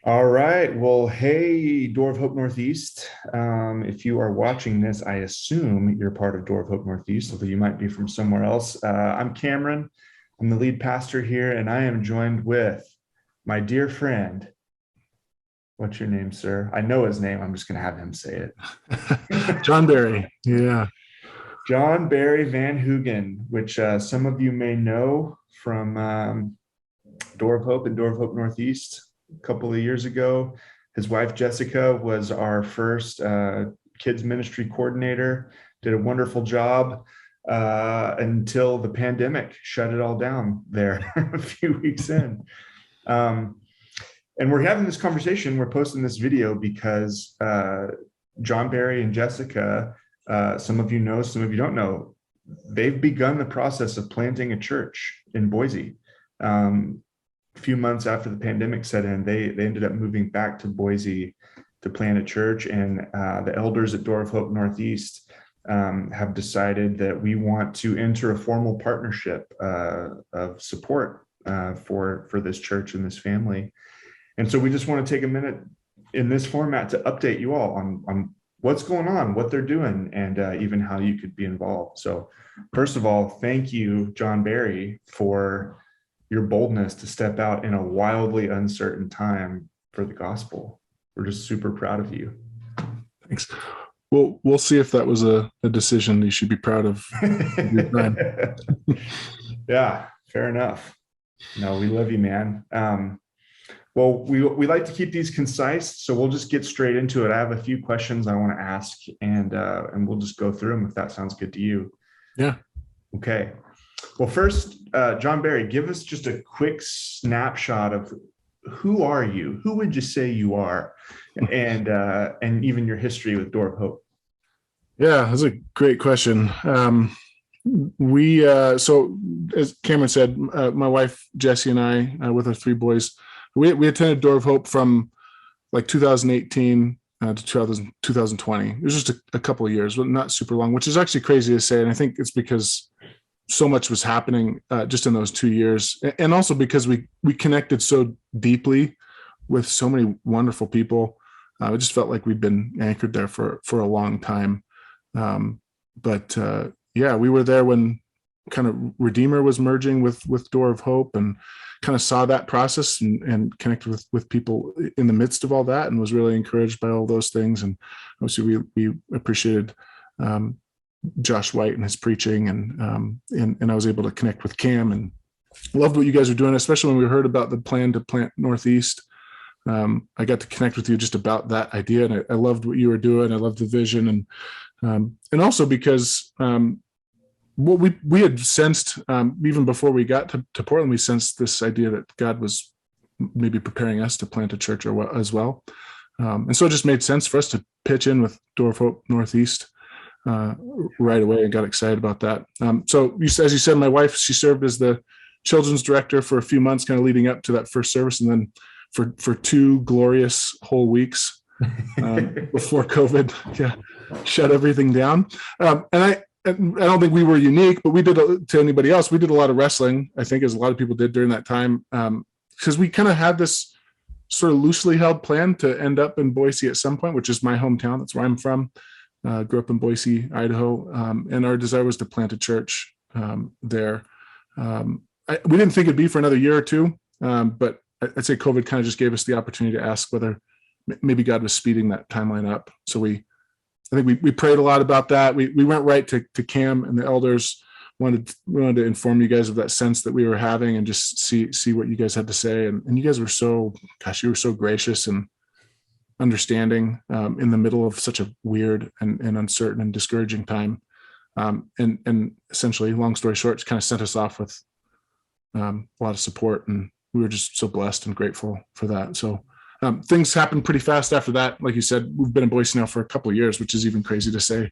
All right. Well, hey, Door of Hope Northeast. If you are watching this, I assume you're part of Door of Hope Northeast, although you might be from somewhere else. I'm Cameron. I'm the lead pastor here, and I am joined with my dear friend. What's your name, sir? I know his name. I'm just going to have him say it. John Barry. Yeah. John Barry Van Hoogen, which some of you may know from Door of Hope and Door of Hope Northeast a couple of years ago. His wife, Jessica, was our first kids ministry coordinator, did a wonderful job until the pandemic shut it all down there a few weeks in. And we're having this conversation, we're posting this video because John Barry and Jessica, some of you know, some of you don't know, they've begun the process of planting a church in Boise. A few months after the pandemic set in, they ended up moving back to Boise to plant a church. And the elders at Door of Hope Northeast have decided that we want to enter a formal partnership of support for this church and this family. And so we just want to take a minute in this format to update you all on what's going on, what they're doing, and even how you could be involved. So first of all, thank you, John Barry, for your boldness to step out in a wildly uncertain time for the gospel. We're just super proud of you. Thanks. Well, we'll see if that was a decision you should be proud of. Yeah, fair enough. No, we love you, man. Well, we like to keep these concise, so we'll just get straight into it. I have a few questions I want to ask, and we'll just go through them if that sounds good to you. Yeah. Okay. Well, first, John Barry, give us just a quick snapshot of who are you? Who would you say you are? And even your history with Door of Hope. Yeah, that's a great question. So as Cameron said, my wife, Jessie, and I, with our three boys, we attended Door of Hope from like 2018 to 2020. It was just a couple of years, but not super long, which is actually crazy to say. And I think it's because so much was happening just in those 2 years. And also because we connected so deeply with so many wonderful people. It just felt like we'd been anchored there for a long time. But we were there when kind of Redeemer was merging with Door of Hope, and kind of saw that process and connected with people in the midst of all that, and was really encouraged by all those things. And obviously we appreciated Josh White and his preaching, and I was able to connect with Cam and loved what you guys are doing, especially when we heard about the plan to plant Northeast. I got to connect with you just about that idea, and I loved what you were doing. I loved the vision, and also because what we had sensed even before we got to Portland, we sensed this idea that God was maybe preparing us to plant a church as well. And so it just made sense for us to pitch in with Door of Hope Northeast right away, and got excited about that. So as you said, my wife, she served as the children's director for a few months, kind of leading up to that first service. And then for 2 glorious whole weeks before COVID shut everything down. And I don't think we were unique, but we did to anybody else. We did a lot of wrestling, I think, as a lot of people did during that time, because we kind of had this sort of loosely held plan to end up in Boise at some point, which is my hometown. That's where I'm from. Grew up in Boise, Idaho, and our desire was to plant a church there. We didn't think it'd be for another year or two, but I'd say COVID kind of just gave us the opportunity to ask whether maybe God was speeding that timeline up. So I think we prayed a lot about that. We went right to Cam and the elders. Wanted to inform you guys of that sense that we were having, and just see what you guys had to say. And you guys were you were so gracious and understanding in the middle of such a weird and uncertain and discouraging time. And essentially, long story short, just kind of sent us off with a lot of support, and we were just so blessed and grateful for that. So things happened pretty fast after that. Like you said, we've been in Boise now for a couple of years, which is even crazy to say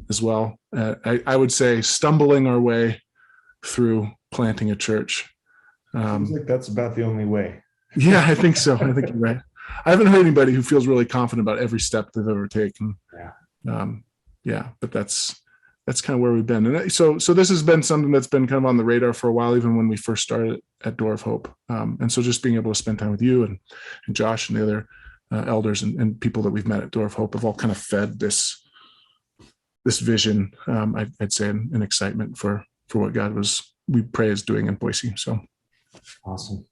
as well. I would say stumbling our way through planting a church. Seems like that's about the only way. Yeah, I think so. I think you're right. I haven't heard anybody who feels really confident about every step they've ever taken. Yeah. But that's that's kind of where we've been. And so this has been something that's been kind of on the radar for a while, even when we first started at Door of Hope. And so just being able to spend time with you and Josh and the other elders and people that we've met at Door of Hope have all kind of fed this vision, I'd say, an excitement for what God we pray is doing in Boise. So awesome.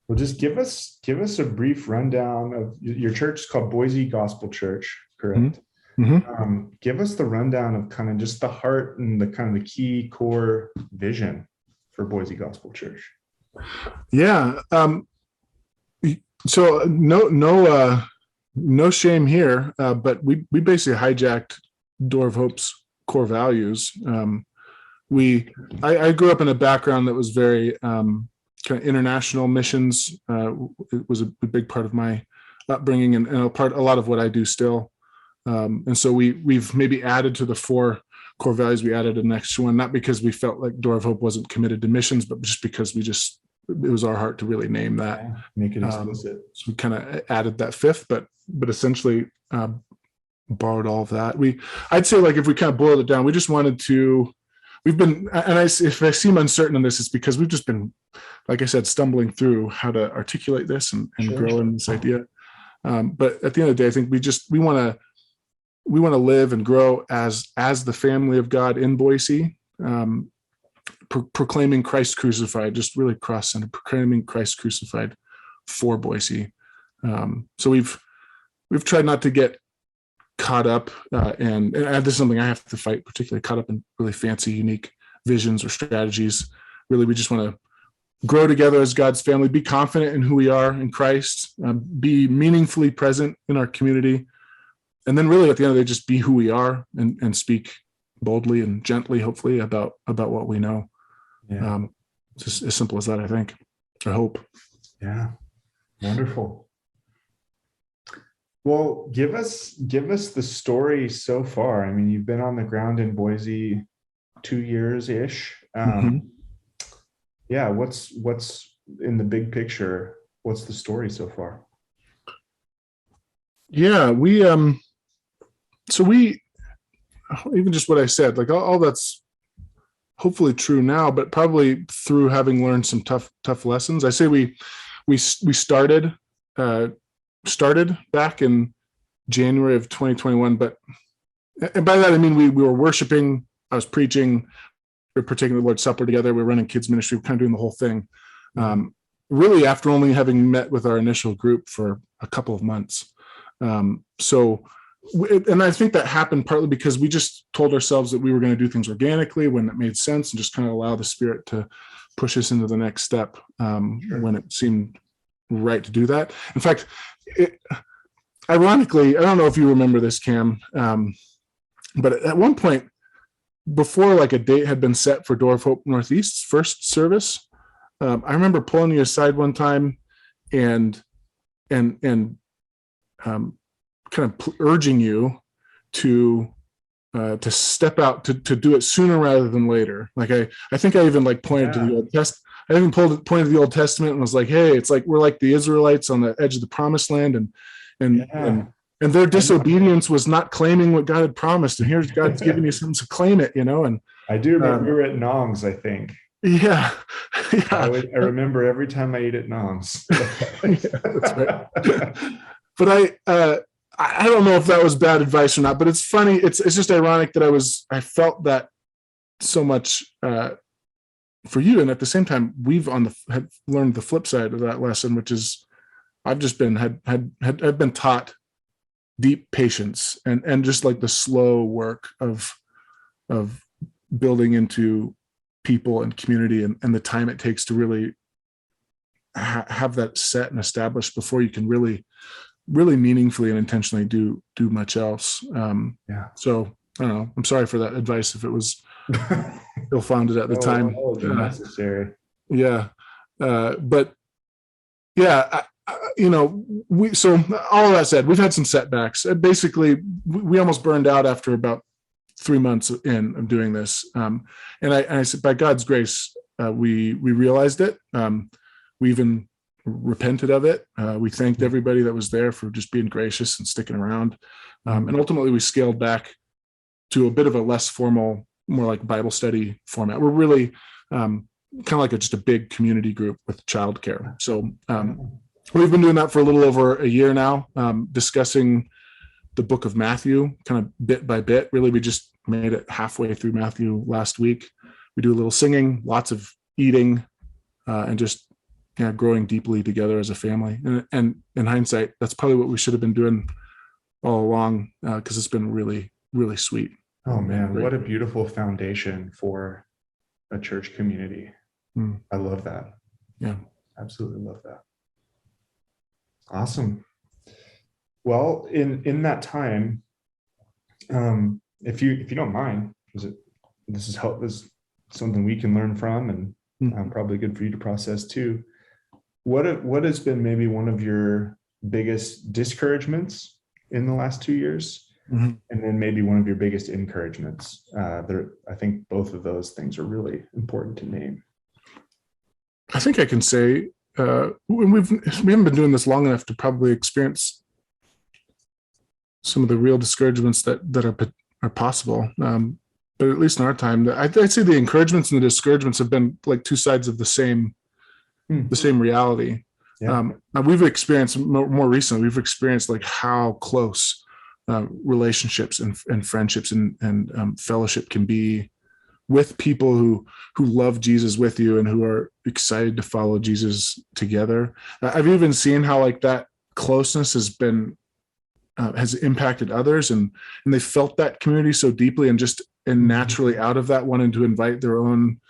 Well, just give us a brief rundown of your church. Is called Boise Gospel Church, correct? Mm-hmm. Give us the rundown of kind of just the heart and the kind of the key core vision for Boise Gospel Church. Yeah. So no shame here, but we basically hijacked Door of Hope's core values. I grew up in a background that was very kind of international missions. It was a big part of my upbringing and a lot of what I do still. And so we've maybe added to the 4 core values. We added an extra one, not because we felt like Door of Hope wasn't committed to missions, but just because it was our heart to really name that. Yeah, make it explicit. So we kind of added that 5th, but essentially borrowed all of that. I'd say, like, if we kind of boiled it down, we just wanted to. We've been, and if I seem uncertain on this, it's because we've just been, like I said, stumbling through how to articulate this and grow in this idea. But at the end of the day, I think we want to live and grow as the family of God in Boise, proclaiming Christ crucified, just really cross-centered, proclaiming Christ crucified for Boise. So we've tried not to get caught up, and this is something I have to fight, particularly caught up in really fancy, unique visions or strategies. Really, we just want to grow together as God's family, be confident in who we are in Christ, be meaningfully present in our community, and then really at the end of the day, just be who we are and speak boldly and gently, hopefully, about what we know. Yeah. Just as simple as that, I think. I hope. Yeah. Wonderful. Well, give us the story so far. I mean, you've been on the ground in Boise 2 years-ish. Yeah, what's in the big picture? What's the story so far? Yeah, we even just what I said, like all that's hopefully true now, but probably through having learned some tough lessons. I say we started back in January of 2021, and by that I mean we were worshiping, I was preaching, we were partaking of the Lord's Supper together, we were running kids ministry, we were kind of doing the whole thing. Really after only having met with our initial group for a couple of months. And I think that happened partly because we just told ourselves that we were going to do things organically when it made sense and just kind of allow the Spirit to push us into the next step when it seemed right to do that. In fact, ironically, I don't know if you remember this, Cam, but at one point, before like a date had been set for Door of Hope Northeast's first service, I remember pulling you aside one time and kind of urging you to step out, to do it sooner rather than later. Like I think I even like pointed to the Old Testament. I even pointed to the Old Testament and was like, hey, it's like we're like the Israelites on the edge of the promised land, and their disobedience was not claiming what God had promised. And here's God's giving you something to claim it, And I do remember we were at Nong's, I think. Yeah. I remember every time I eat at Nong's. That's right. But I don't know if that was bad advice or not, but it's funny. It's just ironic that I felt that so much for you. And at the same time, have learned the flip side of that lesson, which is I've just been I've been taught deep patience and just like the slow work of building into people and community and the time it takes to really have that set and established before you can really meaningfully and intentionally do much else. So I don't know. I'm sorry for that advice if it was ill-founded at the time. Necessary. Yeah. But yeah, so all that said, we've had some setbacks. Basically, we almost burned out after about 3 months in of doing this. And I said, by God's grace, we realized it. We even repented of it. We thanked everybody that was there for just being gracious and sticking around. And ultimately we scaled back to a bit of a less formal, more like Bible study format. We're really kind of like just a big community group with childcare. So we've been doing that for a little over a year now, discussing the book of Matthew, kind of bit by bit. Really, we just made it halfway through Matthew last week. We do a little singing, lots of eating, and just growing deeply together as a family. And in hindsight, that's probably what we should have been doing all along, because it's been really, really sweet. Oh man, what a beautiful foundation for a church community. I love that. Yeah, absolutely love that. Awesome. Well, in that time, if you don't mind, this is something we can learn from, and probably good for you to process too. What has been maybe one of your biggest discouragements in the last 2 years, and then maybe one of your biggest encouragements? I think both of those things are really important to name. I think I can say we haven't been doing this long enough to probably experience some of the real discouragements that are possible. But at least in our time, I'd say the encouragements and the discouragements have been like two sides of the same reality. Yeah. We've experienced more recently, we've experienced like how close relationships and friendships and fellowship can be with people who love Jesus with you and who are excited to follow Jesus together. I've even seen how like that closeness has impacted others, and they felt that community so deeply, and naturally out of that wanted to invite their own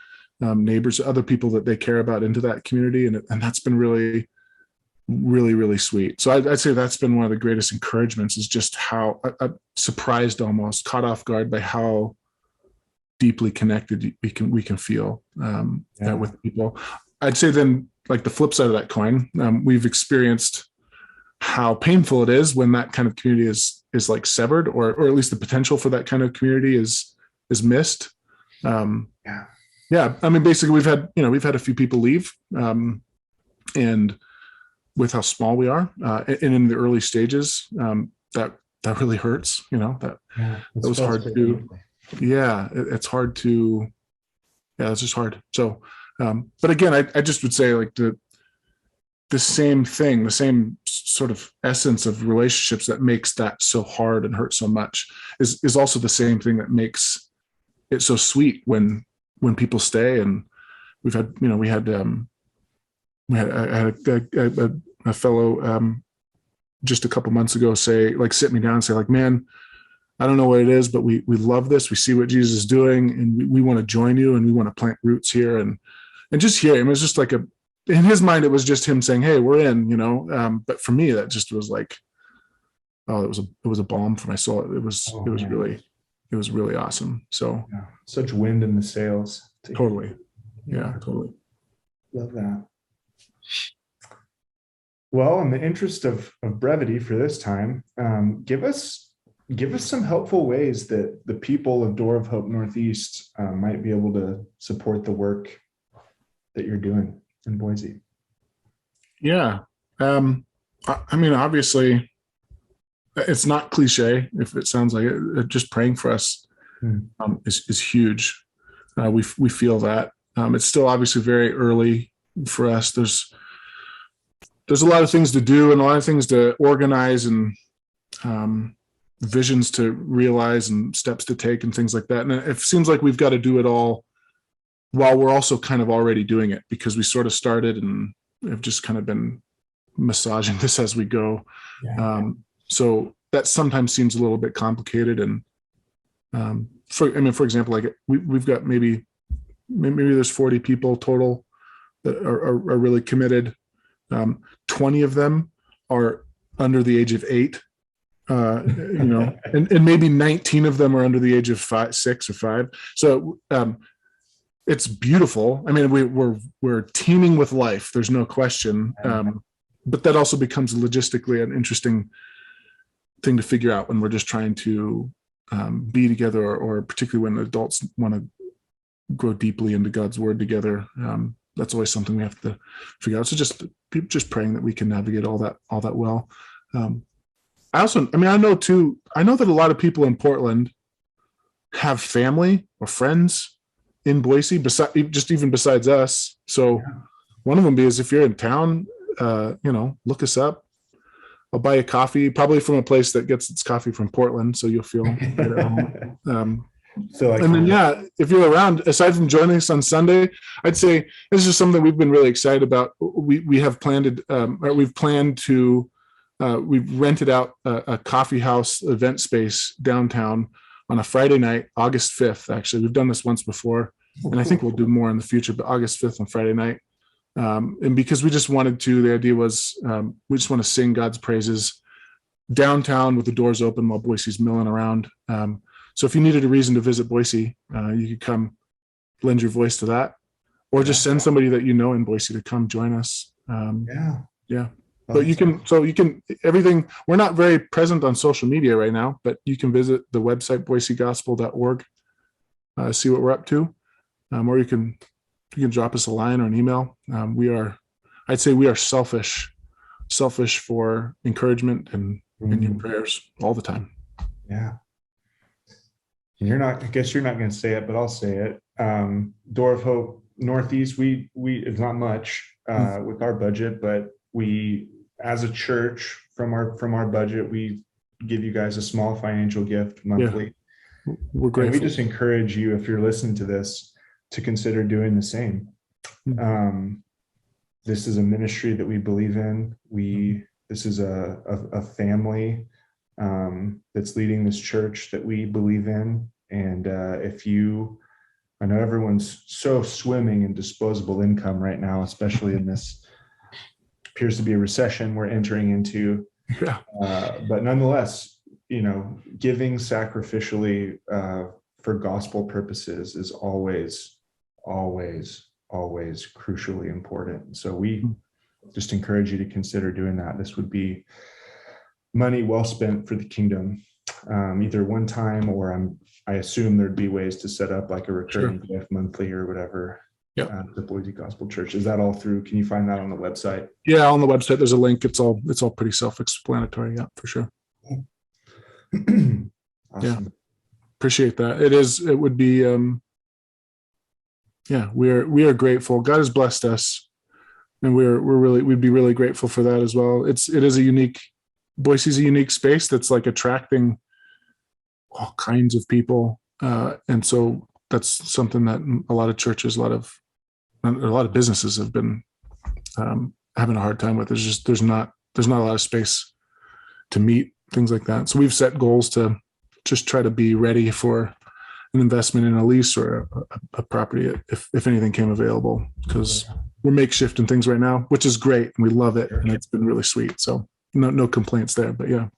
neighbors, other people that they care about, into that community, and that's been really, really, really sweet. So I'd say that's been one of the greatest encouragements, is just how surprised, almost caught off guard by how deeply connected we can feel with people. I'd say then, like the flip side of that coin, we've experienced how painful it is when that kind of community is like severed, or at least the potential for that kind of community is missed. I mean, basically we've had a few people leave, and with how small we are, and in the early stages, that really hurts. That was hard to do. It's hard to. It's just hard. So, but again, I just would say like the same thing, the same sort of essence of relationships that makes that so hard and hurt so much is also the same thing that makes it so sweet when people stay. And I had a fellow just a couple months ago sit me down and say like, man, I don't know what it is, but we love this. We see what Jesus is doing, and we want to join you, and we want to plant roots here. And just hear him, it was just like in his mind, it was just him saying, hey, we're in, but for me, that just was like, oh, it was a balm for my soul. It was really awesome. So such wind in the sails. Totally. Yeah, totally. Love that. Well, in the interest of brevity for this time, give us some helpful ways that the people of Door of Hope Northeast might be able to support the work that you're doing in Boise. Yeah. I mean, obviously, it's not cliche if it sounds like it. Just praying for us is huge. We feel that. It's still obviously very early for us. There's a lot of things to do and a lot of things to organize, and visions to realize and steps to take and things like that. And it seems like we've got to do it all while we're also kind of already doing it, because we sort of started and have just kind of been massaging this as we go. So that sometimes seems a little bit complicated. And for example, like we've got maybe there's 40 people total that are really committed. 20 of them are under the age of 8, and maybe 19 of them are under the age of 6 or 5. So it's beautiful. I mean, we're teeming with life. There's no question. But that also becomes logistically an interesting thing to figure out when we're just trying to be together, or particularly when adults want to grow deeply into God's word together. That's always something we have to figure out. So just praying that we can navigate all that well. I know that a lot of people in Portland have family or friends in Boise, besides us. So one of them is, if you're in town, look us up. I'll buy you coffee, probably from a place that gets its coffee from Portland, so you'll feel right at home. And then, if you're around, aside from joining us on Sunday, I'd say this is something we've been really excited about. We've rented out a coffee house event space downtown on a Friday night, August 5th. Actually, we've done this once before, and I think we'll do more in the future, but August 5th on Friday night. And because we just wanted to, the idea was we just want to sing God's praises downtown with the doors open while Boise's milling around. So if you needed a reason to visit Boise, you could come lend your voice to that, or just send somebody that you know in Boise to come join us. But you can everything. We're not very present on social media right now, but you can visit the website boisegospel.org, see what we're up to, or you can drop us a line or an email. I'd say we are selfish for encouragement and your prayers all the time. Yeah. And I guess you're not going to say it, but I'll say it. Door of Hope Northeast, we it's not much with our budget, but we, as a church, from our budget, we give you guys a small financial gift monthly. Yeah. We're grateful. And we just encourage you, if you're listening to this, to consider doing the same. This is a ministry that we believe in. This is a family that's leading this church that we believe in. And I know everyone's so swimming in disposable income right now, especially in this appears to be a recession we're entering into. Yeah. But nonetheless, giving sacrificially for gospel purposes is always crucially important. So we just encourage you to consider doing that. This would be money well spent for the kingdom, either one time, or I assume there'd be ways to set up like a recurring gift monthly or whatever. Yeah. The Boise Gospel Church. Is that all through? Can you find that on the website? Yeah, on the website there's a link. It's all pretty self-explanatory. Yeah, for sure. Awesome. Yeah, appreciate that. It would be we are grateful. God has blessed us, and we'd be really grateful for that as well. Boise's a unique space that's like attracting all kinds of people, and so that's something that a lot of churches, a lot of businesses have been having a hard time with. There's not a lot of space to meet things like that. So we've set goals to just try to be ready for an investment in a lease or a property if anything came available, because we're makeshifting things right now, which is great and we love it, and it's been really sweet. So no complaints there, but yeah,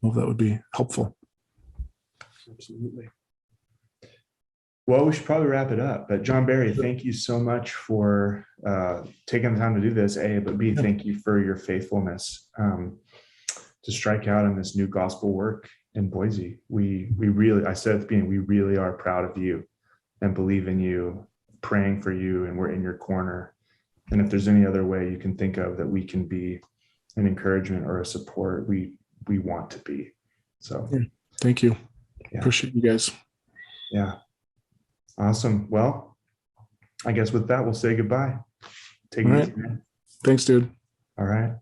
well, that would be helpful. Absolutely. Well, we should probably wrap it up, but John Barry, thank you so much for taking the time to do this, A, but B, thank you for your faithfulness to strike out on this new gospel work in Boise. We really, I said at the beginning, we really are proud of you and believe in you, praying for you, and we're in your corner. And if there's any other way you can think of that we can be an encouragement or a support, we want to be. So thank you. Appreciate you guys. Yeah. Awesome. Well, I guess with that, we'll say goodbye. Take it easy, man. Thanks, dude. All right.